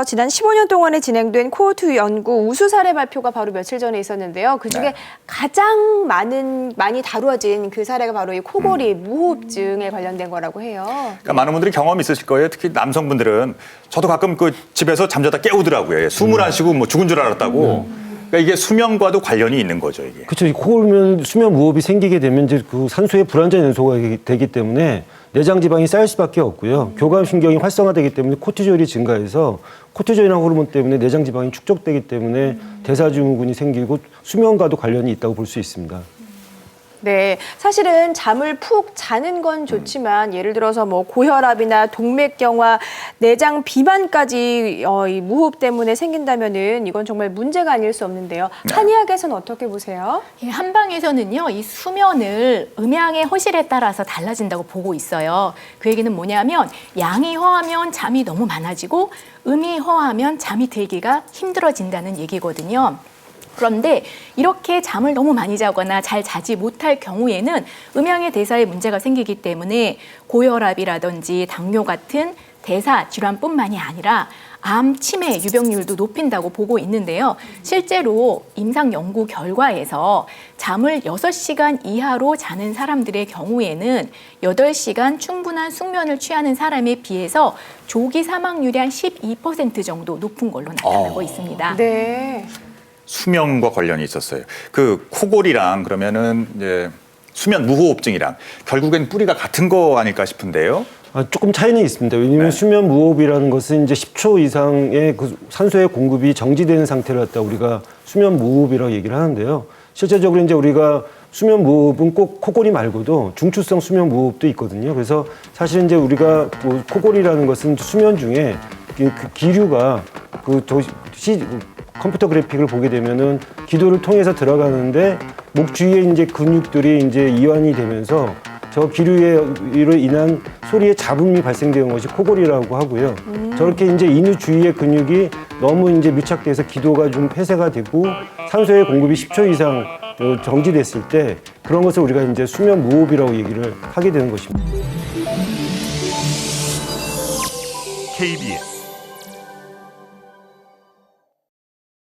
지난 15년 동안에 진행된 코호르트 연구 우수 사례 발표가 바로 며칠 전에 있었는데요. 그중에 가장 많이 다루어진 그 사례가 바로 이 코골이 무호흡증에 관련된 거라고 해요. 그러니까 많은 분들이 경험이 있으실 거예요. 특히 남성분들은 저도 가끔 그 집에서 잠자다 깨우더라고요. 숨을 안 쉬고 뭐 죽은 줄 알았다고. 그러니까 이게 수면과도 관련이 있는 거죠, 이게. 그렇죠. 코골면 수면 무호흡이 생기게 되면 이제 그 산소의 불안전 연소가 되기 때문에 내장 지방이 쌓일 수밖에 없고요. 교감 신경이 활성화되기 때문에 코티졸이 증가해서 코티졸이라는 호르몬 때문에 내장 지방이 축적되기 때문에 대사증후군이 생기고 수면과도 관련이 있다고 볼 수 있습니다. 네, 사실은 잠을 푹 자는 건 좋지만 예를 들어서 뭐 고혈압이나 동맥경화, 내장 비만까지 이 무호흡 때문에 생긴다면은 이건 정말 문제가 아닐 수 없는데요. 한의학에서는 어떻게 보세요? 한방에서는요, 이 수면을 음양의 허실에 따라서 달라진다고 보고 있어요. 그 얘기는 뭐냐면 양이 허하면 잠이 너무 많아지고 음이 허하면 잠이 들기가 힘들어진다는 얘기거든요. 그런데 이렇게 잠을 너무 많이 자거나 잘 자지 못할 경우에는 음양의 대사에 문제가 생기기 때문에 고혈압이라든지 당뇨 같은 대사 질환뿐만이 아니라 암, 치매, 유병률도 높인다고 보고 있는데요. 실제로 임상 연구 결과에서 잠을 6시간 이하로 자는 사람들의 경우에는 8시간 충분한 숙면을 취하는 사람에 비해서 조기 사망률이 한 12% 정도 높은 걸로 나타나고 있습니다. 네. 수면과 관련이 있었어요. 그 코골이랑 그러면은 이제 수면 무호흡증이랑 결국엔 뿌리가 같은 거 아닐까 싶은데요. 조금 차이는 있습니다. 왜냐하면 수면 무호흡이라는 것은 이제 10초 이상의 그 산소의 공급이 정지되는 상태를 갖다 우리가 수면 무호흡이라고 얘기를 하는데요. 실제적으로 이제 우리가 수면 무호흡은 꼭 코골이 말고도 중추성 수면 무호흡도 있거든요. 그래서 사실 이제 우리가 뭐 코골이라는 것은 수면 중에 그 기류가 컴퓨터 그래픽을 보게 되면은 기도를 통해서 들어가는데 목 주위에 이제 근육들이 이제 이완이 되면서 저 기류로 인한 소리의 잡음이 발생되는 것이 코골이라고 하고요. 저렇게 이제 인후 주위의 근육이 너무 이제 밀착돼서 기도가 좀 폐쇄가 되고 산소의 공급이 10초 이상 정지됐을 때 그런 것을 우리가 이제 수면 무호흡이라고 얘기를 하게 되는 것입니다. KBS